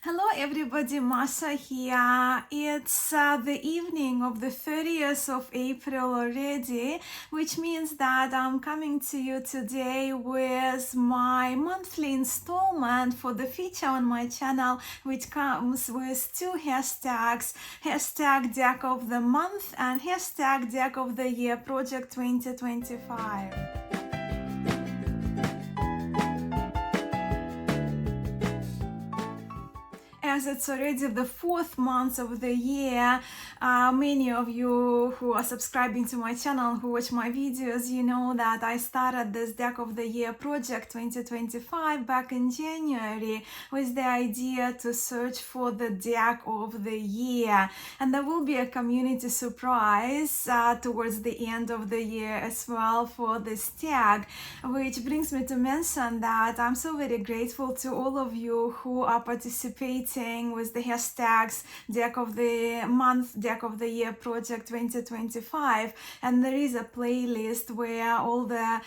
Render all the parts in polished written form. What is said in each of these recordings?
Hello everybody, Masha here. It's the evening of the 30th of April already, which means that I'm coming to you today with my monthly installment for the feature on my channel, which comes with two hashtags, hashtag Deck of the Month and hashtag Deck of the Year Project 2025. As it's already the fourth month of the year, many of you who are subscribing to my channel, who watch my videos, you know that I started this Deck of the Year project 2025 back in January with the idea to search for the Deck of the Year. And there will be a community surprise towards the end of the year as well for this tag, which brings me to mention that I'm so very grateful to all of you who are participating with the hashtags Deck of the Month, Deck of the Year Project 2025, and there is a playlist where all the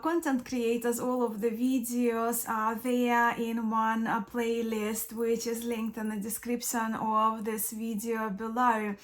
content creators, all of the videos are there in one playlist, which is linked in the description of this video below.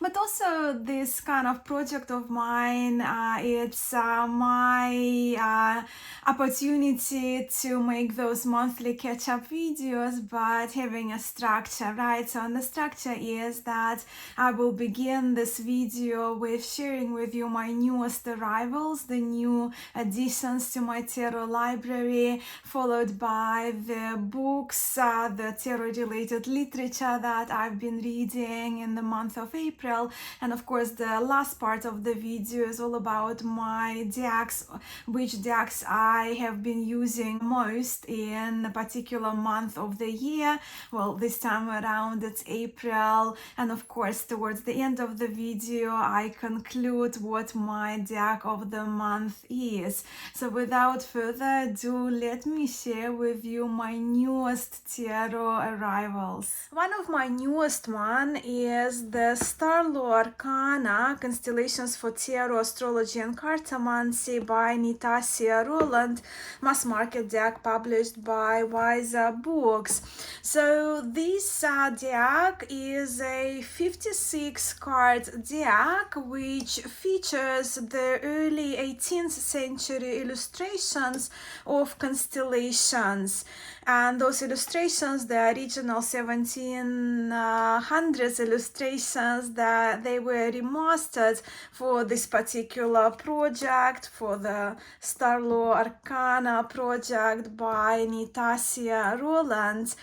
But also this kind of project of mine, it's my opportunity to make those monthly catch-up videos, but having a structure, right? So the structure is that I will begin this video with sharing with you my newest arrivals, the new additions to my tarot library, followed by the books, the tarot related literature that I've been reading in the month of April. And of course the last part of the video is all about my decks, which decks I have been using most in a particular month of the year. Well, this time around it's April, and of course towards the end of the video I conclude what my deck of the month is. So without further ado, let me share with you my newest tarot arrivals. One of my newest one is the Starlo Arcana Constellations for Tarot, Astrology and Cartomancy by Nitasia Roland, mass market deck published by Wiser Books. So this deck is a 56 card deck which features the early 18th century illustrations of constellations, and those illustrations, the original 1700s illustrations, that they were remastered for this particular project, for the Starlo Arcana project by Nitasia Roland,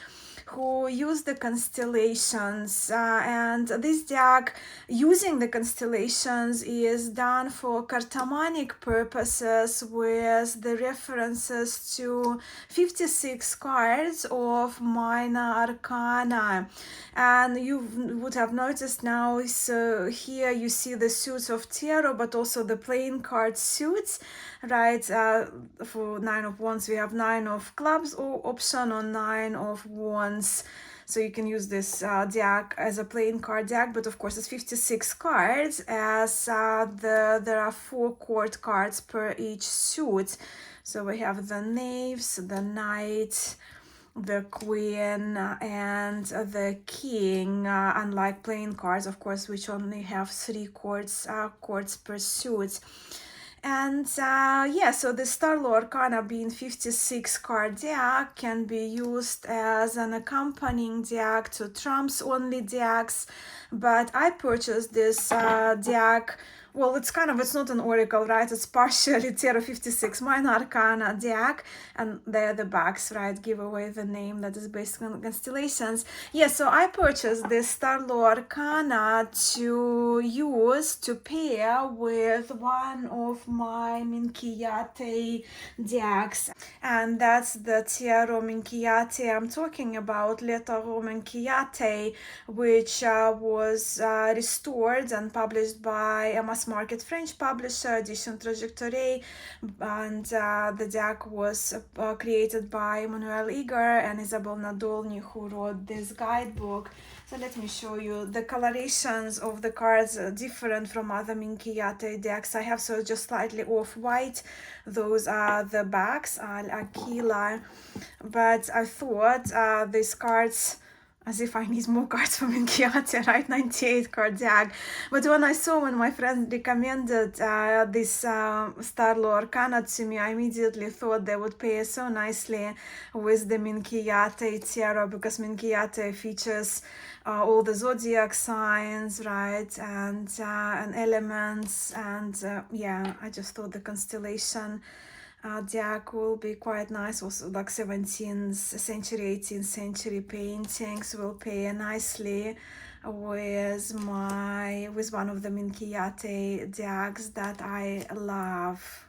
who use the constellations, and this deck using the constellations is done for cartomanic purposes with the references to 56 cards of minor arcana. And you would have noticed now, so here you see the suits of tarot, but also the playing card suits, right? For Nine of Wands we have Nine of Clubs option on Nine of Wands. So you can use this deck as a playing card deck, but of course it's 56 cards, as there are 4 court cards per each suit. So we have the knaves, the knight, the queen, and the king, unlike playing cards, of course, which only have 3 courts per suit. And so the Starlo Arcana, being 56 card deck, can be used as an accompanying deck to trumps only decks, but I purchased this deck. Well, it's not an oracle, right? It's partially Tarot 56 Minor Arcana deck, and there the backs, right, give away the name that is based on constellations. Yeah, so I purchased this Starlo Arcana to use to pair with one of my Minkiyate decks, and that's the Tarot Minkiyate I'm talking about, Le Tarot Minkiyate, which was restored and published by a mass market French publisher, Edition Trajectoire, and the deck was created by Emmanuel Eger and Isabel Nadolny, who wrote this guidebook. So let me show you the colorations of the cards, different from other Minkiyate decks I have, so just slightly off-white. Those are the backs, Al Aquila, but I thought these cards as if I need more cards from Minkyate, right? 98 card deck. But when I saw when my friend recommended this Starlo Arcana to me, I immediately thought they would pair so nicely with the Minkyate Tarot, because Minkyate features all the zodiac signs, right? And elements. And yeah, I just thought the constellation deck will be quite nice. Also, like 17th century, 18th century paintings will pair nicely with one of the Minkyate decks that I love.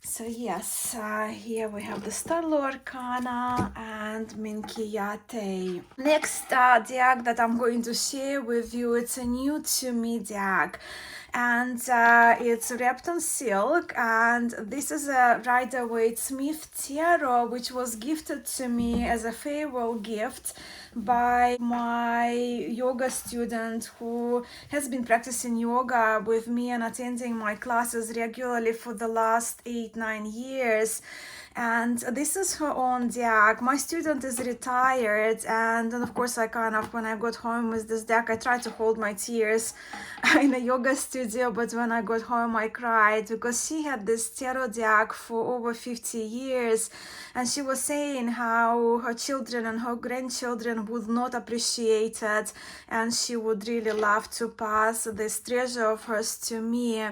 So yes, here we have the Starlo Arcana and Minkyate. Next deck that I'm going to share with you, it's a new to me deck, and it's wrapped on silk, and this is a Rider-Waite-Smith tarot, which was gifted to me as a farewell gift by my yoga student who has been practicing yoga with me and attending my classes regularly for the last 8-9 years. And this is her own deck. My student is retired, and then of course I kind of, when I got home with this deck, I tried to hold my tears in a yoga studio, but when I got home I cried, because she had this tarot deck for over 50 years, and she was saying how her children and her grandchildren would not appreciate it, and she would really love to pass this treasure of hers to me.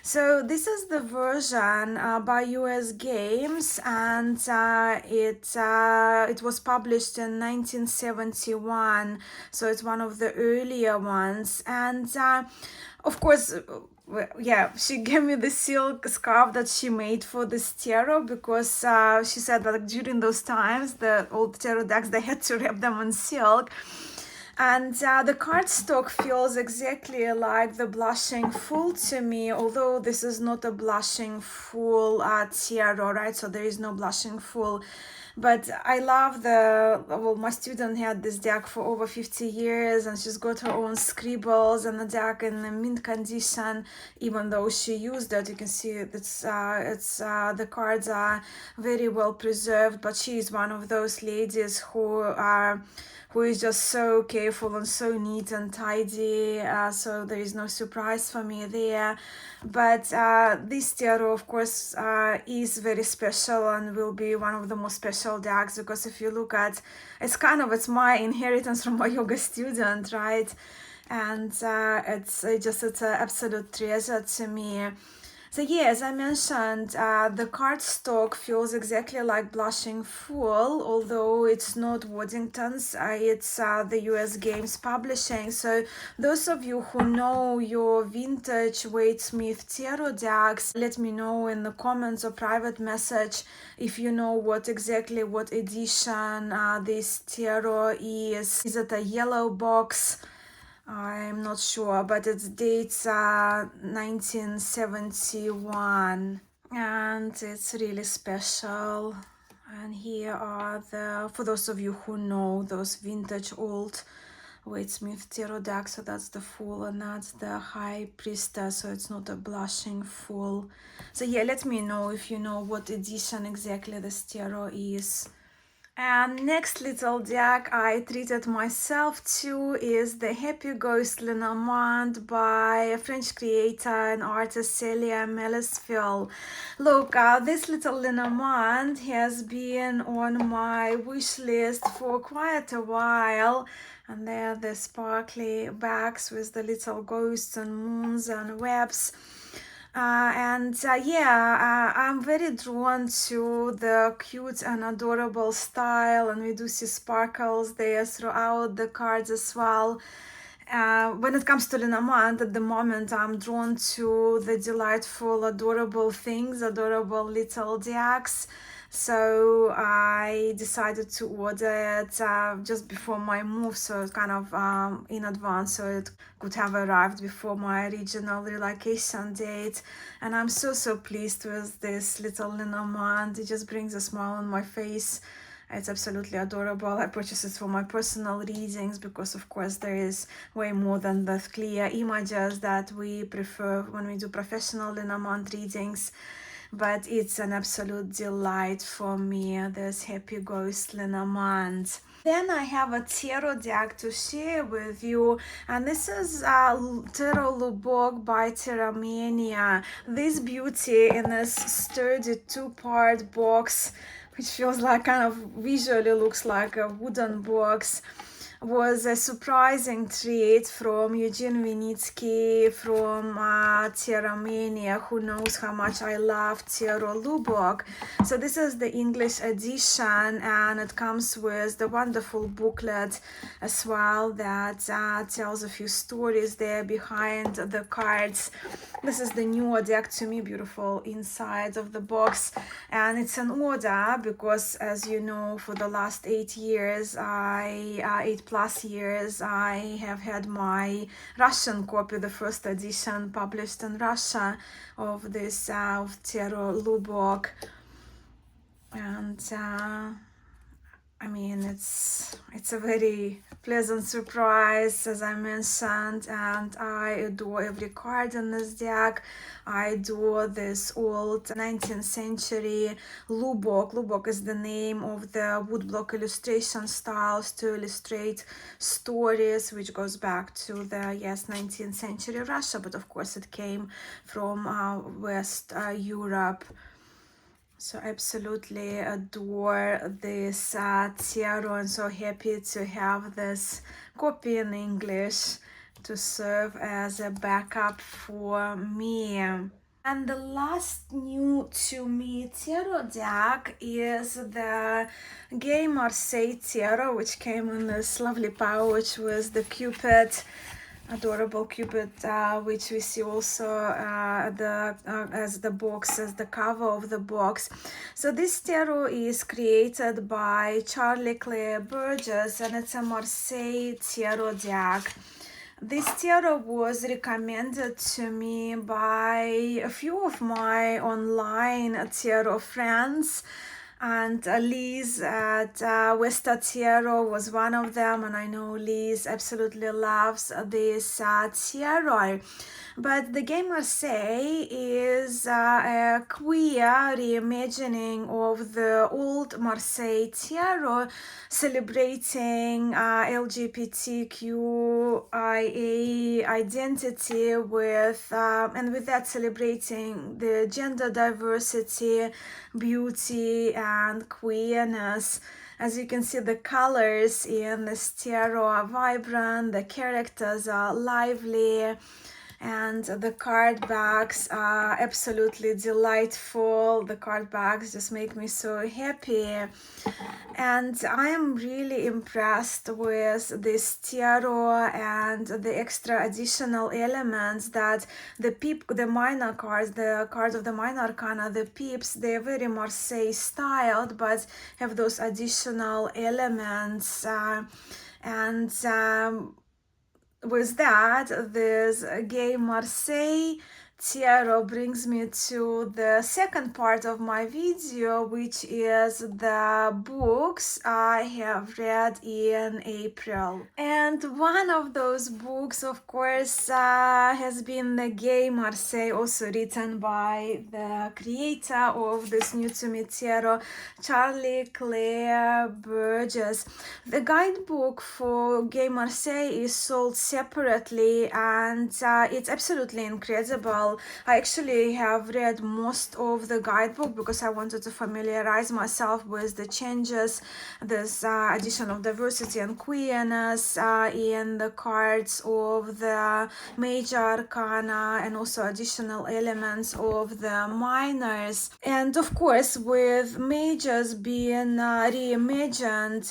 So this is the version by US Games, and it was published in 1971, so it's one of the earlier ones. And of course, yeah, she gave me the silk scarf that she made for this tarot, because she said that during those times the old tarot decks, they had to wrap them in silk. And the cardstock feels exactly like the Blushing Fool to me, although this is not a Blushing Fool tarot, right? So there is no Blushing Fool. But I love my student had this deck for over 50 years, and she's got her own scribbles and the deck in mint condition. Even though she used it, you can see the cards are very well preserved, but she is one of those ladies who is just so careful and so neat and tidy, so there is no surprise for me there. But this tarot, of course, is very special and will be one of the most special decks, because if you look at, it's my inheritance from my yoga student, right? And it's an absolute treasure to me. So yeah, as I mentioned, the cardstock feels exactly like Blushing Fool, although it's not Waddington's, it's the US Games Publishing. So those of you who know your vintage Waite-Smith tarot decks, let me know in the comments or private message if you know what edition this tarot is. Is it a yellow box? I'm not sure, but it dates 1971, and it's really special. And here are for those of you who know those vintage old Waite-Smith tarot decks, so that's the Fool and that's the High Priestess, so it's not a Blushing Fool. So yeah, let me know if you know what edition exactly this tarot is. And next little deck I treated myself to is the Happy Ghost Lenormand by French creator and artist Celia Melisfil. Look, this little Lenormand has been on my wish list for quite a while. And there are the sparkly backs with the little ghosts and moons and webs. I'm very drawn to the cute and adorable style, and we do see sparkles there throughout the cards as well. When it comes to Lenormand, at the moment, I'm drawn to the delightful, adorable things, adorable little decks. So I decided to order it just before my move, so kind of in advance, so it could have arrived before my original relocation date. And I'm so pleased with this little Lenormand. It just brings a smile on my face. It's absolutely adorable. I purchased it for my personal readings because, of course, there is way more than the clear images that we prefer when we do professional Lenormand readings. but it's an absolute delight for me, this happy ghostly month. Then I have a tarot deck to share with you, and this is Tarot Lubok by Terramania. This beauty in this sturdy two-part box, which feels like kind of visually looks like a wooden box, was a surprising treat from Eugene Vinitsky from Terramania, who knows how much I love Tarot Lubok. So this is the English edition, and it comes with the wonderful booklet as well that tells a few stories there behind the cards. This is the newer deck to me, beautiful inside of the box, and it's an order because, as you know, for the last 8 years, 8+ years, I have had my Russian copy, the first edition published in Russia of this of Tarot Lubok, and I mean, it's a very pleasant surprise, as I mentioned, and I adore every card in this deck. I adore this old 19th century Lubok. Lubok is the name of the woodblock illustration styles to illustrate stories, which goes back to the 19th century Russia, but of course it came from West Europe. So absolutely adore this tarot, and so happy to have this copy in English to serve as a backup for me. And the last new to me tarot deck is the Gay Marseille tarot, which came in this lovely pouch with the Cupid, adorable Cupid, which we see also as the box, as the cover of the box. So this tarot is created by Charlie Claire Burgess, and it's a Marseille tarot deck. This tarot was recommended to me by a few of my online tarot friends, and Liz at Westa Tarot was one of them, and I know Liz absolutely loves this tarot. But the Gay Marseille is a queer reimagining of the old Marseille tarot, celebrating LGBTQIA identity with and with that celebrating the gender diversity, beauty, and queerness. As you can see, the colors in this tarot are vibrant, the characters are lively, and the card backs are absolutely delightful. The card backs just make me so happy, and I am really impressed with this tarot and the extra additional elements that the minor cards, the cards of the minor arcana, the pips, they're very Marseille styled, but have those additional elements, with that, this Gay Marseille tarot brings me to the second part of my video, which is the books I have read in April. And one of those books, of course, has been the Gay Marseille, also written by the creator of this new to me tarot, Charlie Claire Burgess. The guidebook for Gay Marseille is sold separately, and it's absolutely incredible. I actually have read most of the guidebook because I wanted to familiarize myself with the changes, this addition of diversity and queerness in the cards of the major arcana, and also additional elements of the minors. And of course, with majors being reimagined,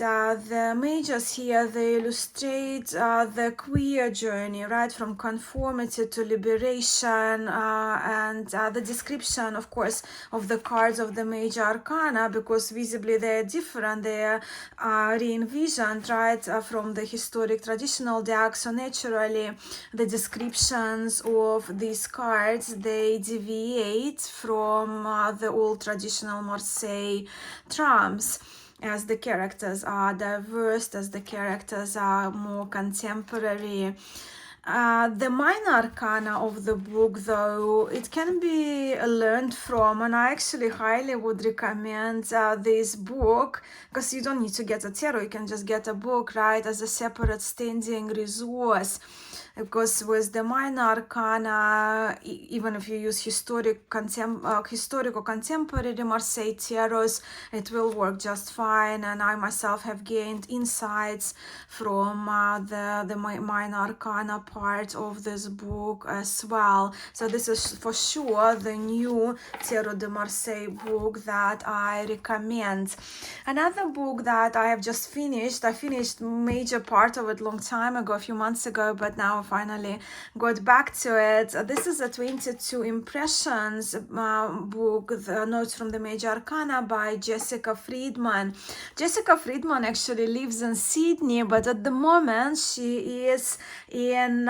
the majors here, they illustrate the queer journey, right, from conformity to liberation, and the description, of course, of the cards of the major arcana, because visibly they're different, they're re-envisioned, right, from the historic traditional deck. So naturally, the descriptions of these cards, they deviate from the old traditional Marseille trumps, as the characters are diverse, as the characters are more contemporary. The minor arcana of the book, though, it can be learned from, and I actually highly would recommend this book, because you don't need to get a tarot, you can just get a book, right, as a separate standing resource. Because with the minor arcana, even if you use historical contemporary Marseille tarots, it will work just fine. And I myself have gained insights from the minor arcana part of this book as well. So this is for sure the new Tarot de Marseille book that I recommend. Another book that I have just finished, I finished major part of it long time ago, a few months ago, but now I finally got back to it. This is a 22 Impressions book, the Notes from the Major Arcana by Jessica Friedman. Jessica Friedman actually lives in Sydney, but at the moment she is in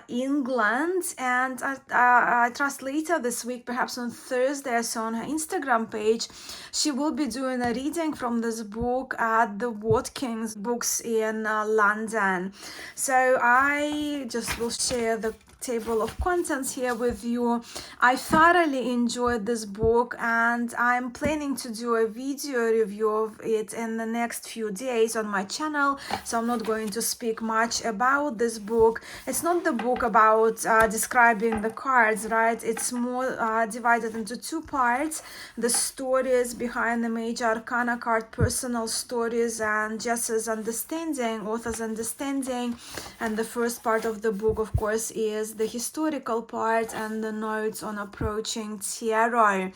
England, and I trust later this week, perhaps on Thursday, I saw on her Instagram page, she will be doing a reading from this book at the Watkins Books in London. So I just will share the table of contents here with you. I thoroughly enjoyed this book, and I'm planning to do a video review of it in the next few days on my channel, so I'm not going to speak much about this book. It's not the book about describing the cards, right? It's more divided into two parts: the stories behind the major arcana card, personal stories, and Jess's understanding, author's understanding. And the first part of the book, of course, is the historical part and the notes on approaching tarot.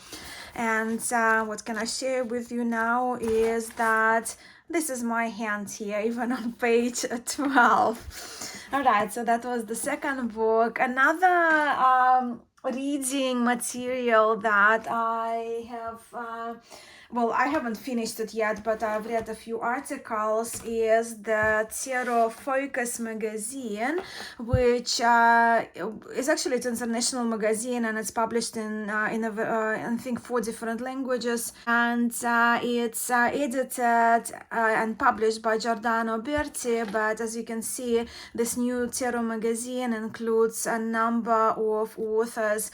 And what can I share with you now is that this is my hand here, even on page 12. All right, so that was the second book. Another reading material that I have well, I haven't finished it yet, but I've read a few articles, is the Tarot Focus magazine, which is actually an international magazine, and it's published in I think 4 different languages, and it's edited and published by Giordano Berti. But as you can see, this new tarot magazine includes a number of authors.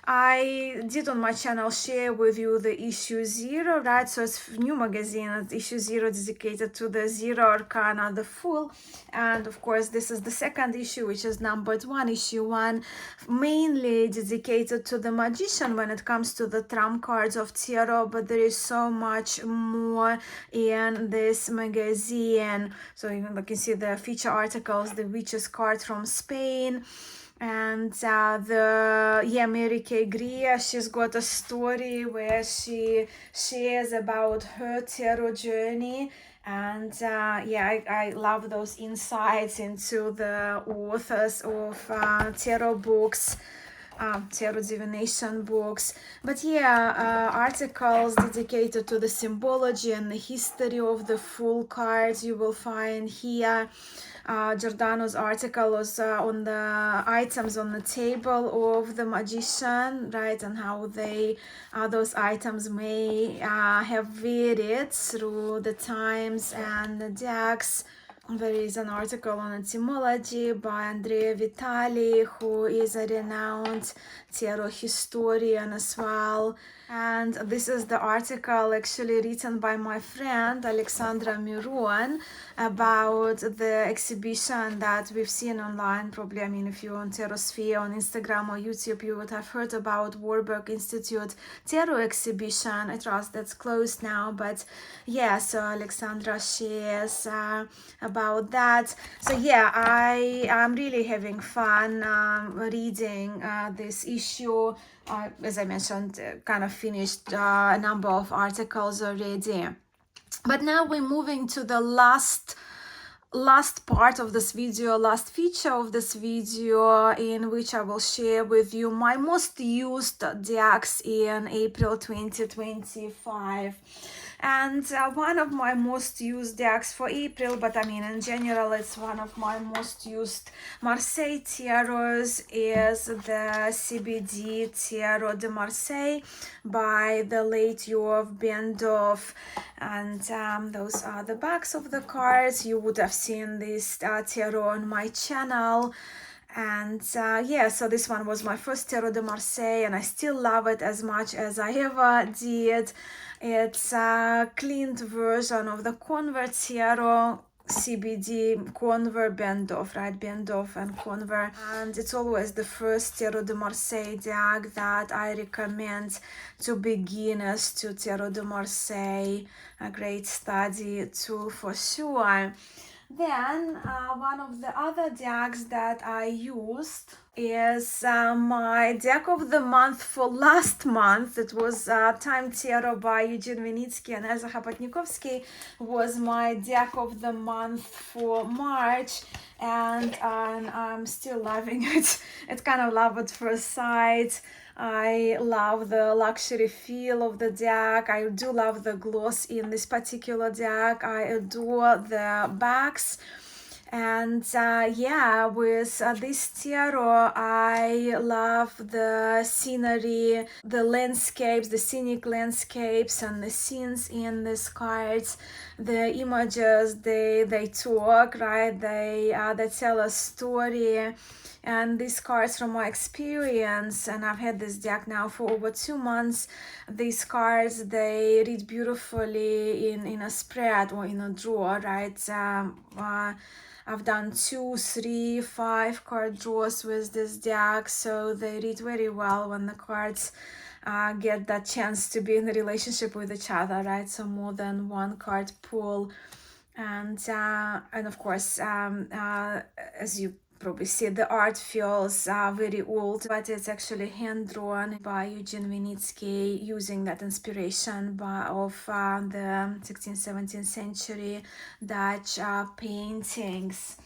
I did on my channel share with you the issue 0, right? So it's new magazine, it's issue 0 dedicated to the Zero Arcana, the Fool. And of course, this is the second issue, which is numbered 1, issue 1, mainly dedicated to the Magician when it comes to the trump cards of tarot. But there is so much more in this magazine. So you can see the feature articles, the Witch's card from Spain. And Mary Kay Greer, she's got a story where she shares about her tarot journey. And I love those insights into the authors of tarot books, tarot divination books. But articles dedicated to the symbology and the history of the Fool cards you will find here. Giordano's article was on the items on the table of the Magician, right, and how they those items may have varied through the times and the decks. There is an article on etymology by Andrea Vitali, who is a renowned tarot historian as well. And this is the article actually written by my friend Alexandra Miron about the exhibition that we've seen online. Probably, I mean, if you're on Tarosphere on Instagram or YouTube, you would have heard about Warburg Institute Tarot exhibition. I trust that's closed now, but so Alexandra shares about that. So I'm really having fun reading this issue. As I mentioned, kind of finished a number of articles already. But now we're moving to the last part of this video, last feature of this video, in which I will share with you my most used decks in April 2025. And one of my most used decks for April, but I mean in general it's one of my most used Marseille tarots, is the CBD Tarot de Marseille by the late Yoav Bendov. And those are the backs of the cards. You would have seen this tarot on my channel. And yeah, so this one was my first Tarot de Marseille, and I still love it as much as I ever did. It's a cleaned version of the Convert Tarot CBD, Convert, Bendorf, right? Bendorf and Convert. And it's always the first Tarot de Marseille deck that I recommend to beginners to Tarot de Marseille. A great study tool for sure. Then one of the other decks that I used is my deck of the month for last month. It was Time Tarot by Eugene Vinitsky and Elza Hapatnikovsky was my deck of the month for March, and I'm still loving it. It's kind of love at first sight. I love the luxury feel of the deck. I do love the gloss in this particular deck. I adore the backs. And yeah, with this tarot, I love the scenery, the landscapes, the scenic landscapes and the scenes in these cards. The images, they talk, right? They tell a story. And these cards, from my experience, and I've had this deck now for over 2 months, these cards, they read beautifully in a spread or in a draw, right? I've done 2, 3, 5 card draws with this deck, so they read very well when the cards get that chance to be in a relationship with each other, right? So more than one card pull. And of course, as you probably see, the art feels very old, but it's actually hand-drawn by Eugene Vinitsky using that inspiration of the 16th, 17th century Dutch paintings.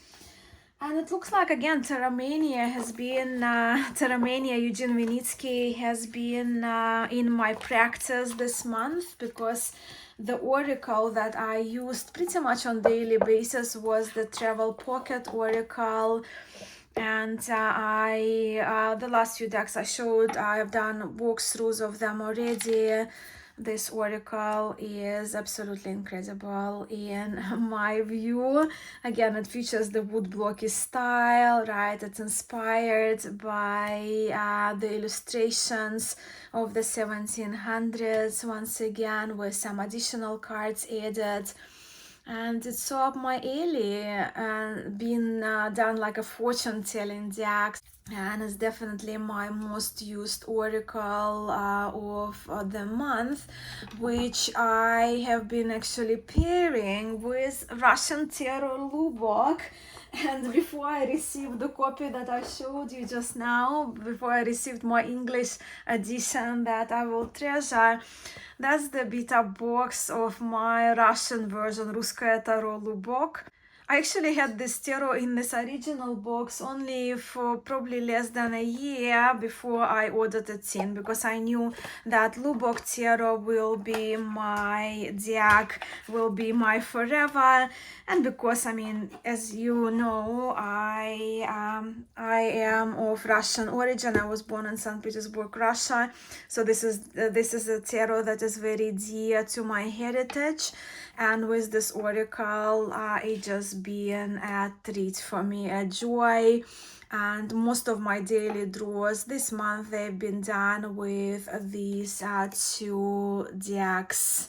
And it looks like, again, Terramania has been, Terramania Eugene Vinitsky has been in my practice this month, because the oracle that I used pretty much on daily basis was the Travel Pocket Oracle. And the last few decks I showed, I have done walkthroughs of them already. This oracle is absolutely incredible in my view. Again, it features the woodblocky style, right? It's inspired by the illustrations of the 1700s, once again, with some additional cards added. And it's so up my alley, and been done like a fortune-telling deck. And it's definitely my most used oracle of the month, which I have been actually pairing with Russian Tarot Lubok. And before I received the copy that I showed you just now, before I received my English edition that I will treasure, that's the beta box of my Russian version, Ruskaya Tarot Lubok. I actually had this tarot in this original box only for probably less than a year before I ordered it in, because I knew that Lubok tarot will be my deck, will be my forever. And because, I mean, as you know, I am of Russian origin. I was born in St. Petersburg, Russia. So this is a tarot that is very dear to my heritage. And with this oracle, it just been a treat for me, a joy. And most of my daily draws this month, they've been done with these 2 decks.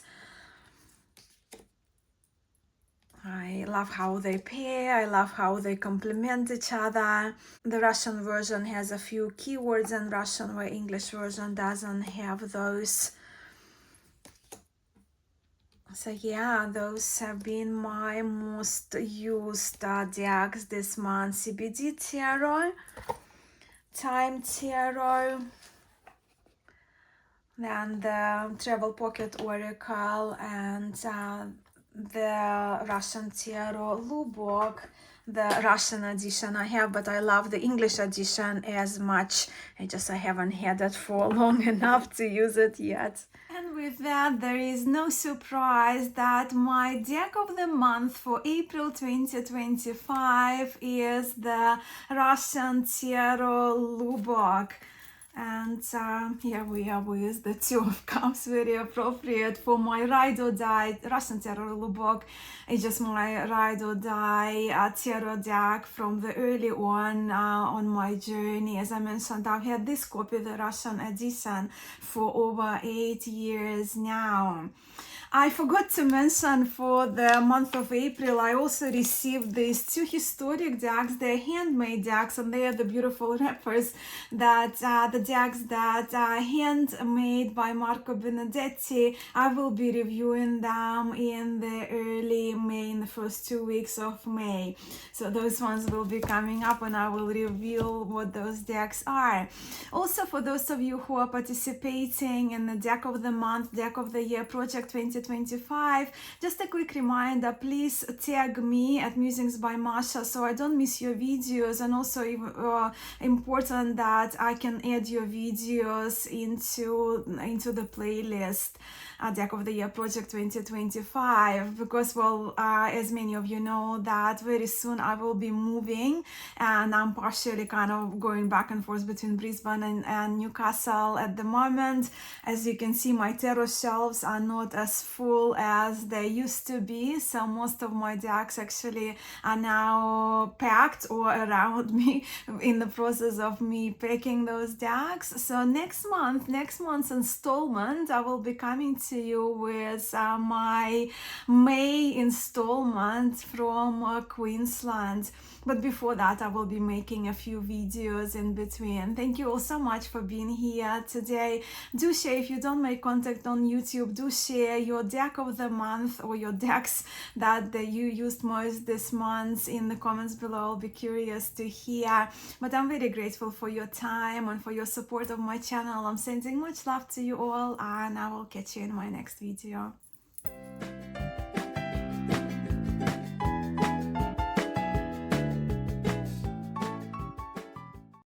I love how they pair, I love how they complement each other. The Russian version has a few keywords in Russian, where English version doesn't have those. So yeah, those have been my most used decks this month. CBD Tarot, Time Tarot, then the Travel Pocket Oracle, and the Russian Tarot Lubok. The Russian edition I have, but I love the English edition as much. I haven't had it for long enough to use it yet. And with that, there is no surprise that my deck of the month for April 2025 is the Russian Tarot Lubok. And here we are with the Two of Cups, very appropriate for my ride or die Russian tarot book. It's just my ride or die tarot deck from the early on my journey. As I mentioned, I've had this copy, the Russian edition, for over 8 years now. I forgot to mention for the month of April, I also received these two historic decks. They're handmade decks, and they are the beautiful wrappers that the decks that are handmade by Marco Benedetti. I will be reviewing them in the early May, in the first 2 weeks of May. So those ones will be coming up, and I will reveal what those decks are. Also, for those of you who are participating in the Deck of the Month, Deck of the Year Project 2025, just a quick reminder, please tag me at Musings by Mascha so I don't miss your videos, and also important that I can add your videos into the playlist Deck of the Year Project 2025, because well, as many of you know, that very soon I will be moving, and I'm partially kind of going back and forth between Brisbane and Newcastle at the moment. As you can see, my tarot shelves are not as full as they used to be, so most of my decks actually are now packed or around me in the process of me packing those decks. So next month's installment, I will be coming to you with my May installment from Queensland. But before that, I will be making a few videos in between. Thank you all so much for being here today. Do share, if you don't make contact on YouTube, do share your deck of the month or your decks that you used most this month in the comments below. I'll be curious to hear. But I'm very grateful for your time and for your support of my channel. I'm sending much love to you all, and I will catch you in my next video.